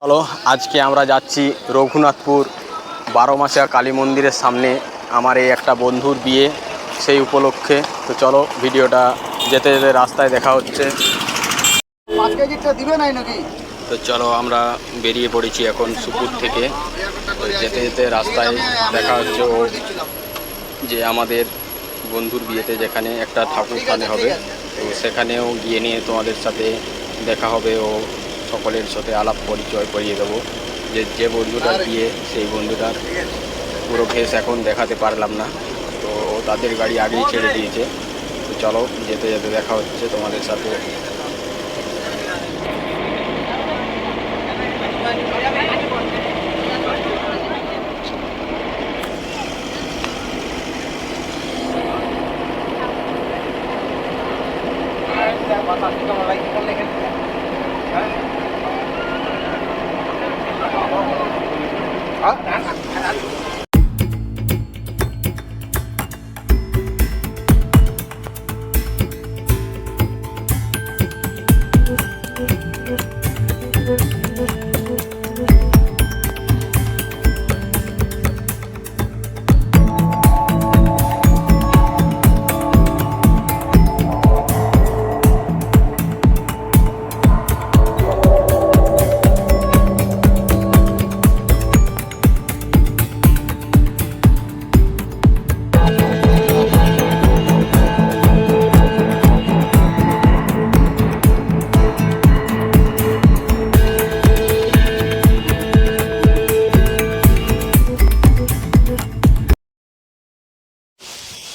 Hello, আজকে আমরা যাচ্ছি রঘুনাথপুর 12 মাসিয়া কালী মন্দিরের সামনে। আমার এই একটা বন্ধুর বিয়ে, সেই উপলক্ষে। তো চলো, ভিডিওটা যেতে যেতে রাস্তায় দেখা হচ্ছে। তো চলো, আমরা বেরিয়ে পড়েছি এখন সুপুর থেকে। তো যেতে যেতে রাস্তায় দেখা হচ্ছে ও যে আমাদের বন্ধুর বিয়েতে যেখানে একটা ঠাকুরখানে হবে, তো সেখানেও গিয়ে নিয়ে তোমাদের সাথে দেখা হবে ও সকলের সাথে আলাপ পরিচয় করিয়ে দেবো। যে বন্ধুটার বিয়ে, সেই বন্ধুটার পুরো ফেস এখন দেখাতে পারলাম না, তো তাদের গাড়ি আগেই ছেড়ে দিয়েছে। তো চলো, যেতে যেতে দেখা হচ্ছে তোমাদের সাথে।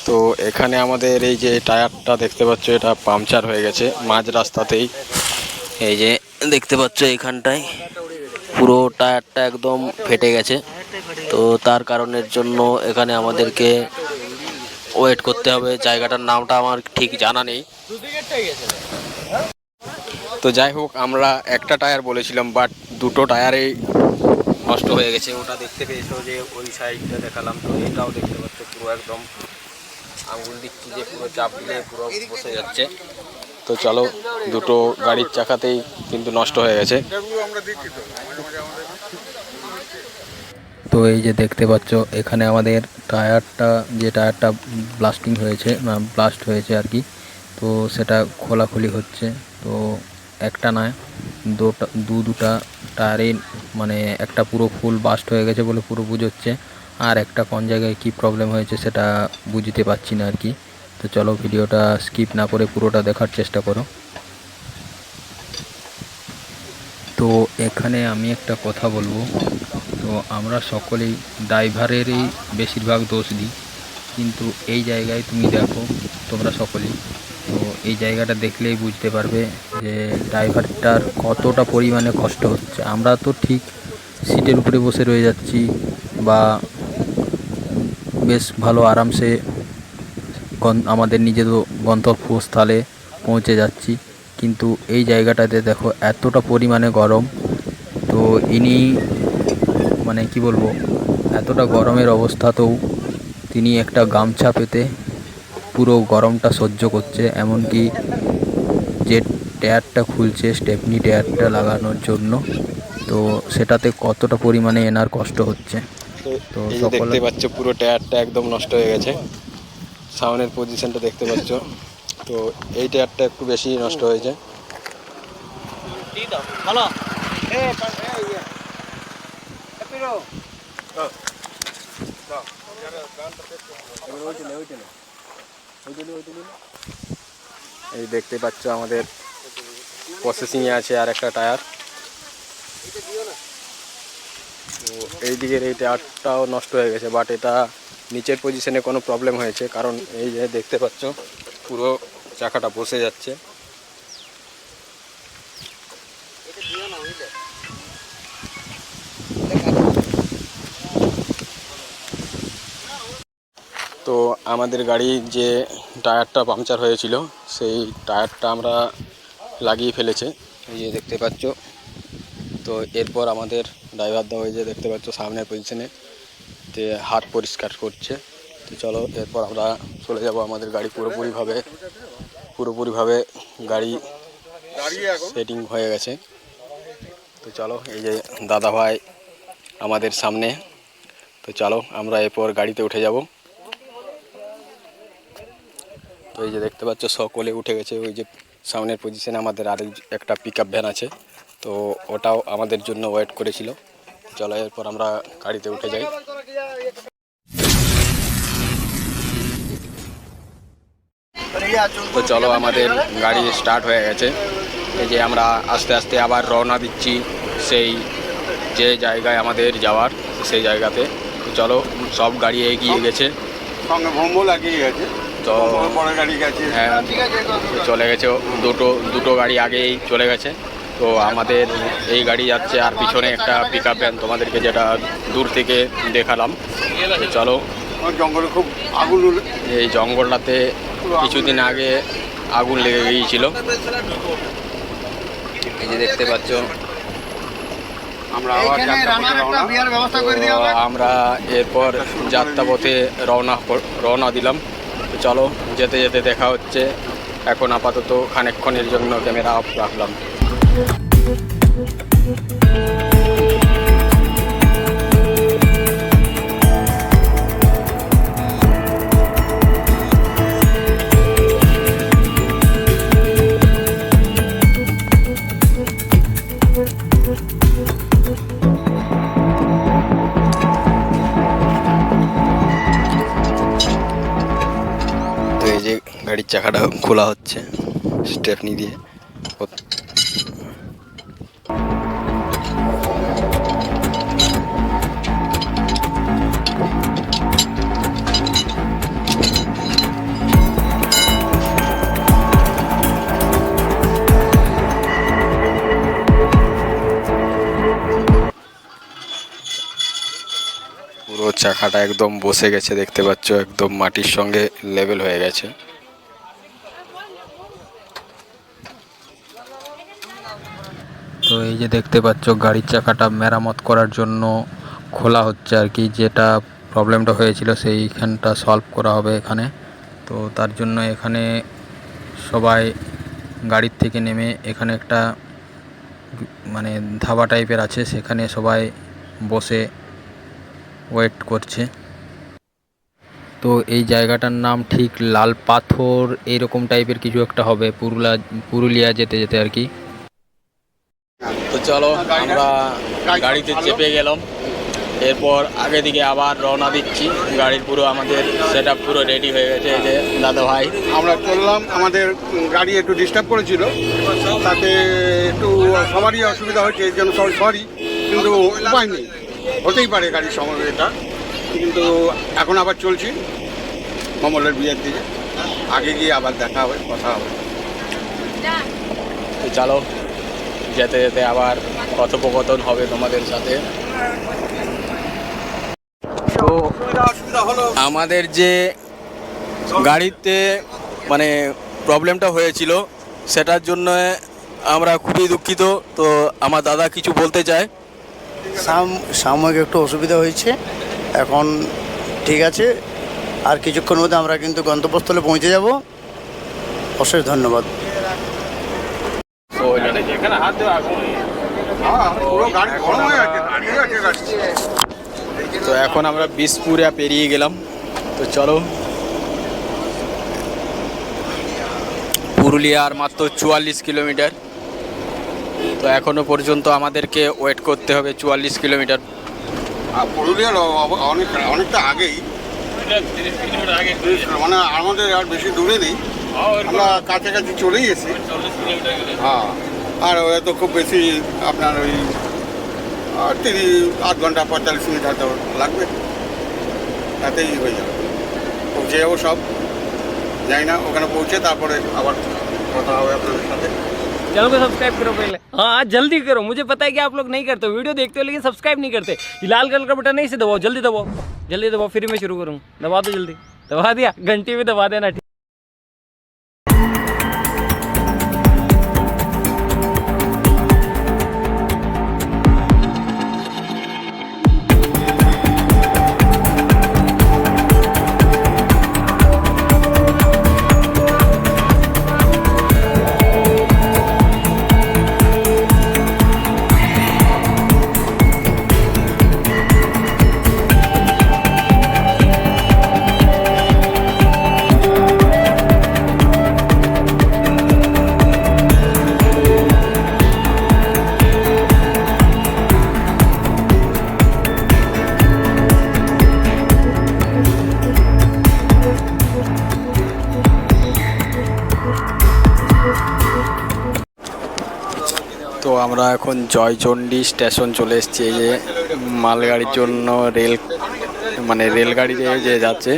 তো এখানে আমাদের এই যে টায়ারটা দেখতে পাচ্ছ, এটা পাংচার হয়ে গেছে মাঝ রাস্তাতেই। এই যে দেখতে পাচ্ছ এখানটায় পুরো টায়ারটা একদম ফেটে গেছে। তো তার কারণের জন্য এখানে আমাদেরকে ওয়েট করতে হবে। জায়গাটার নামটা আমার ঠিক জানা নেই। তো যাই হোক, আমরা একটা টায়ার বলেছিলাম, বাট দুটো টায়ারেই নষ্ট হয়ে গেছে। ওটা দেখতে পেয়েছো যে ওই সাইডটা দেখালাম, তো এটাও দেখতে পাচ্ছ পুরো একদম আঙুল দিচ্ছি যে পুরো চাপ দিলে পুরো বসে যাচ্ছে। তো চলো, দুটো গাড়ির চাকাতেই কিন্তু নষ্ট হয়ে গেছে। তো এই যে দেখতে পাচ্ছ এখানে আমাদের টায়ারটা ব্লাস্টিং হয়েছে, ব্লাস্ট হয়েছে আর কি। তো সেটা খোলাখুলি হচ্ছে। তো একটা নয়, দুটা টায়ারে মানে একটা পুরো ফুল বাস্ট হয়ে গেছে বলে পুরো বুঝোচ্ছে, আর একটা কোন জায়গায় কি প্রবলেম হয়েছে সেটা বুঝতে পারছি না আর কি। তো চলো, ভিডিওটা স্কিপ না করে পুরোটা দেখার চেষ্টা করো। তো এখানে আমি একটা কথা বলবো। তো আমরা সকলেই ড্রাইভারেরই বেশিরভাগ দোষ দিই, কিন্তু এই জায়গায় তুমি দেখো তোমরা সকলেই, তো এই জায়গাটা দেখলেই বুঝতে পারবে যে ড্রাইভারটার কতটা পরিমাণে কষ্ট হচ্ছে। আমরা তো ঠিক সিটের উপরে বসে রয়ে যাচ্ছি বা বেশ ভালো আরামসে আমাদের নিজের গন্তব্যস্থলে পৌঁছে যাচ্ছি, কিন্তু এই জায়গাটাতে দেখো এতটা পরিমাণে গরম। তো ইনি মানে কি বলবো, এতটা গরমের অবস্থাতেও তিনি একটা গামছা পেতে পুরো গরমটা সহ্য করছে। এমনকি যে টায়ারটা খুলছে স্টেপনি টায়ারটা লাগানোর জন্য, তো সেটাতে কতটা পরিমাণে এনার কষ্ট হচ্ছে। তো দেখতে পাচ্ছ পুরো টায়ারটা একদম নষ্ট হয়ে গেছে। সামনের পজিশনটা দেখতে পাচ্ছ। তো এই টায়ারটা একটু বেশি নষ্ট হয়েছে। এই দেখতে পাচ্ছ আমাদের প্রসেসিংয়ে আছে আর একটা টায়ার। তো এই দিকের এই টায়ারটাও নষ্ট হয়ে গেছে, বাট এটা নিচের পজিশনে কোনো প্রবলেম হয়েছে, কারণ এই যে দেখতে পাচ্ছ পুরো চাকাটা বসে যাচ্ছে। তো আমাদের গাড়ির যে টায়ারটা পাংচার হয়েছিল, সেই টায়ারটা আমরা লাগিয়ে ফেলেছে, এই যে দেখতে পাচ্ছ। তো এরপর আমাদের ড্রাইভার দা ওই যে দেখতে পাচ্ছ সামনের পজিশনে তে হাত পরিষ্কার করছে। তো চলো, এরপর আমরা চলে যাব আমাদের গাড়ি পুরোপুরিভাবে পুরোপুরিভাবে গাড়ি সেটিং হয়ে গেছে। তো চলো, এই যে দাদা ভাই আমাদের সামনে। তো চলো আমরা এরপর গাড়িতে উঠে যাব। তো এই যে দেখতে পাচ্ছ সকলে উঠে গেছে। ওই যে সামনের পজিশনে আমাদের আরেক একটা পিকআপ ভ্যান আছে, তো ওটাও আমাদের জন্য ওয়েট করেছিল। চলো এরপর আমরা গাড়িতে উঠে যাই। তো চলো, আমাদের গাড়ি স্টার্ট হয়ে গেছে। এই যে আমরা আস্তে আস্তে আবার রওনা দিচ্ছি সেই যে জায়গায় আমাদের যাওয়ার, সেই জায়গাতে। তো চলো, সব গাড়ি এগিয়ে গেছে, সঙ্গে ভোম্বো লাগিয়ে গেছে। তো বড় গাড়ি গেছে, হ্যাঁ চলে গেছে, দুটো গাড়ি আগেই চলে গেছে। তো আমাদের এই গাড়ি যাচ্ছে, আর পিছনে একটা পিকআপ ভ্যান তোমাদেরকে যেটা দূর থেকে দেখালাম। চলো, জঙ্গলে খুব আগুন, এই জঙ্গলটাতে কিছুদিন আগে আগুন লেগে গিয়েছিল। এই যে দেখতে পাচ্ছ, আমরা এরপর যাত্রাপথে রওনা দিলাম। তো চলো, যেতে যেতে দেখা হচ্ছে। এখন আপাতত খানিকক্ষণের জন্য ক্যামেরা অফ রাখলাম। এই যে গাড়ির চাকাটা খোলা হচ্ছে স্টেপনি দিয়ে। পুরো চাকাটা একদম বসে গেছে, দেখতে পাচ্ছ একদম মাটির সঙ্গে লেভেল হয়ে গেছে। তো এই যে দেখতে পাচ্ছ গাড়ির চাকাটা মেরামত করার জন্য খোলা হচ্ছে আর কি, যেটা প্রবলেমটা হয়েছিল সেইখানটা সলভ করা হবে এখানে। তো তার জন্য এখানে সবাই গাড়ির থেকে নেমে এখানে একটা মানে ধাবা টাইপের আছে, সেখানে সবাই বসে ওয়েট করছে। তো এই জায়গাটার নাম ঠিক লাল পাথর এইরকম টাইপের কিছু একটা হবে, পুরুলিয়া যেতে যেতে আর কি। তো চলো, আমরা গাড়িতে চেপে গেলাম। এরপর আগে দিকে আবার রওনা দিচ্ছি। গাড়ির পুরো আমাদের সেট আপ পুরো রেডি হয়ে গেছে। এই যে দাদা ভাই, আমরা চললাম। আমাদের গাড়ি একটু ডিস্টার্ব করেছিল, তাতে একটু সবারই অসুবিধা হয়েছে, এর জন্য সরি। কিন্তু উপায় নেই, হতেই পারে গাড়ির সময় এটা। কিন্তু এখন আবার চলছি মমলের বিয়ের দিকে, আগে গিয়ে আবার দেখা হবে, কথা হবে। তো চলো, যেতে যেতে আবার কথোপকথন হবে তোমাদের সাথে। তো আমাদের যে গাড়িতে মানে প্রবলেমটা হয়েছিল, সেটার জন্য আমরা খুবই দুঃখিত। তো আমার দাদা কিছু বলতে চায়। সাময়িক একটু অসুবিধা হয়েছে, এখন ঠিক আছে। আর কিছুক্ষণ মধ্যে আমরা কিন্তু গন্তব্যস্থলে পৌঁছে যাব। অশেষ ধন্যবাদ। তো এখন আমরা বিশপুরা পেরিয়ে গেলাম। তো চলো, পুরুলিয়া আর মাত্র 44 কিলোমিটার। তো এখনো পর্যন্ত আমাদেরকে ওয়েট করতে হবে 44 কিলোমিটার। পুরুলিয়ার অনেকটা আগেই, মানে আমাদের আর বেশি দূরে নেই, আমরা কাছাকাছি চলেই এসেছি। হ্যাঁ, আর তো খুব বেশি আপনার ওই 8 ঘন্টা 45 মিনিট হয়তো লাগবে, তাতেই হয়ে যাবে। পৌঁছে যাবো সব, যাই না ওখানে পৌঁছে তারপরে আবার কথা হবে আপনাদের সাথে। चैनल को सब्सक्राइब करो पहले। हाँ जल्दी करो, मुझे पता है कि आप लोग नहीं करते हो, वीडियो देखते हो लेकिन सब्सक्राइब नहीं करते। ये लाल कलर का बटन नहीं से दबाओ, जल्दी दबाओ, फिर मैं शुरू करूँ। दबा दो जल्दी, दबा दिया, घंटी भी दबा देना। তো আমরা এখন জয়চণ্ডী স্টেশন চলে এসেছি। এই যে মালগাড়ির জন্য রেলগাড়ি যে যাচ্ছে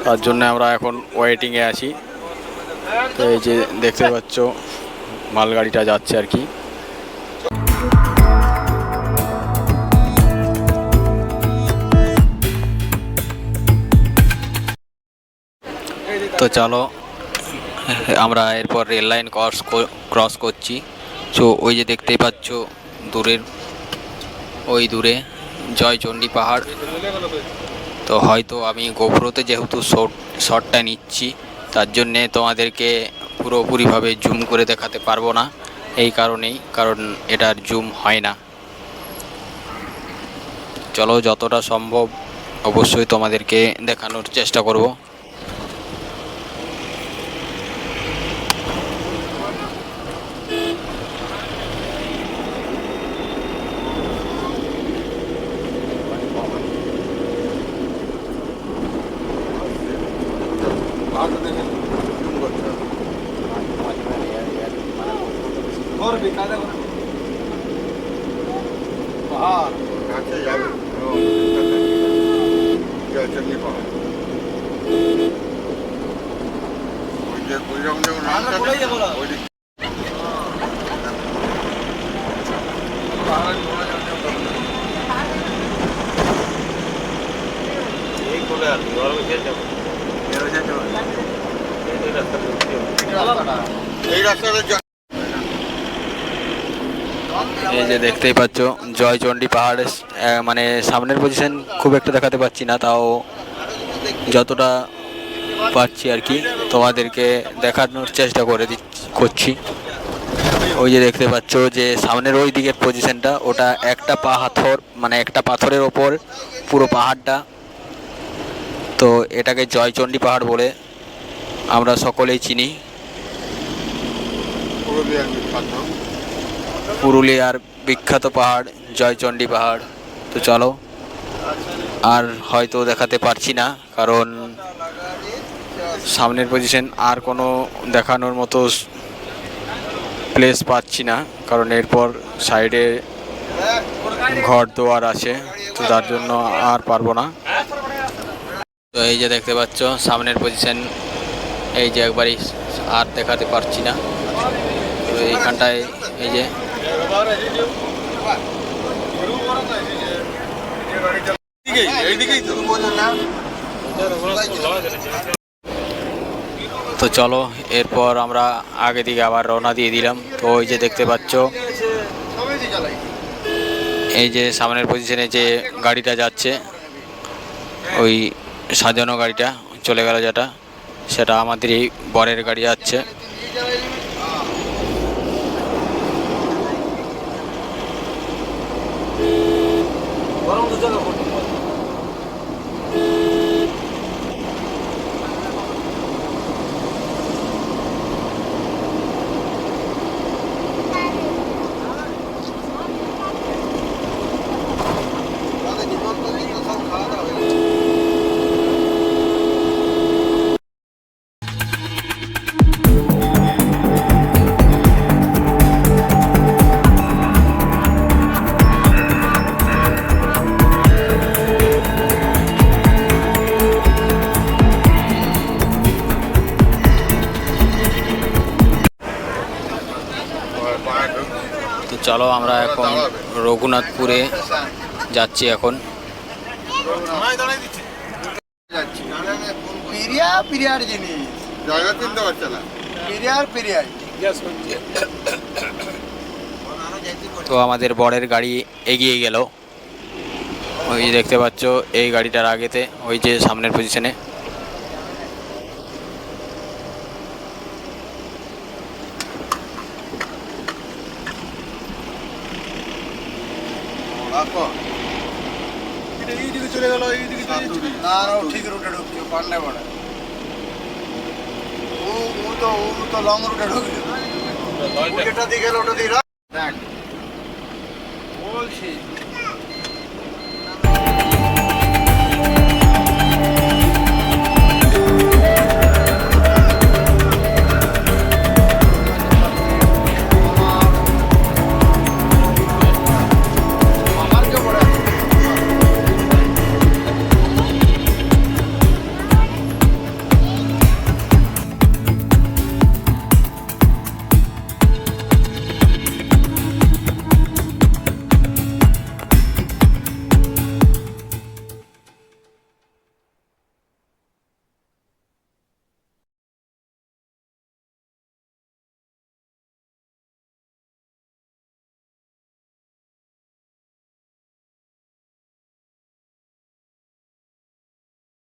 তার জন্য আমরা এখন ওয়েটিংয়ে আছি। তো এই যে দেখতে পাচ্ছ মালগাড়িটা যাচ্ছে আর কি। তো চলো আমরা এরপর রেল লাইন ক্রস করছি। তো ওই যে দেখতেই পাচ্ছ দূরে জয়চণ্ডী পাহাড়। তো হয়তো আমি গোপ্রোতে যেহেতু শটটা নিচ্ছি তার জন্যে তোমাদেরকে পুরোপুরিভাবে জুম করে দেখাতে পারবো না, কারণ এটার জুম হয় না। চলো যতটা সম্ভব অবশ্যই তোমাদেরকে দেখানোর চেষ্টা করব। পাহাড় কাছে যাবে জয়চণ্ডী পাহাড়। ওই যে ওইরকম যখন এই রাস্তাটা এই যে দেখতেই পাচ্ছ জয়চণ্ডী পাহাড়ের সামনের পজিশন খুব একটা দেখাতে পাচ্ছি না, তাও যতটা পাচ্ছি আর কি তোমাদেরকে দেখানোর চেষ্টা করছি। ওই যে দেখতে পাচ্ছ যে সামনের ওই দিকের পজিশনটা, ওটা একটা পাথরের ওপর পুরো পাহাড়টা। তো এটাকে জয়চণ্ডী পাহাড় বলে আমরা সকলেই চিনি। পুরুলিয়ার বিখ্যাত পাহাড় জয়চণ্ডী পাহাড়। তো চলো, আর হয়তো দেখাতে পারছি না কারণ সামনের পজিশন আর কোনো দেখানোর মতো প্লেস পাচ্ছি না, কারণ এরপর সাইডে ঘর দোয়ার আছে, তো তার জন্য আর পারবো না। তো এই যে দেখতে পাচ্ছ সামনের পজিশন, এই যে একবারই আর দেখাতে পারছি না। তো এইখানটায় এই যে তো চলো এরপর আমরা আগে দিকে আবার রওনা দিয়ে দিলাম। তো ওই যে দেখতে পাচ্ছ এই যে সামনের পজিশনে যে গাড়িটা যাচ্ছে, ওই সাজানো গাড়িটা চলে গেল যেটা, সেটা আমাদের এই বরের গাড়ি যাচ্ছে। তো চলো আমরা এখন রঘুনাথপুরে যাচ্ছি এখন। পিরিয়ার জিনিস জায়গা চিনতে পারছে না। পিরিয়ার তো আমাদের বরের গাড়ি এগিয়ে গেল, ওই যে দেখতে পাচ্ছ এই গাড়িটার আগেতে, ওই যে সামনের পজিশনে। চলে গেল এইদিকে ঠিক রুটে ঢুকছে পান্ডা বড় ও তো লং রুটে ঢুকছে। ওটা দিয়ে গেল, ওটা দিয়ে বলছি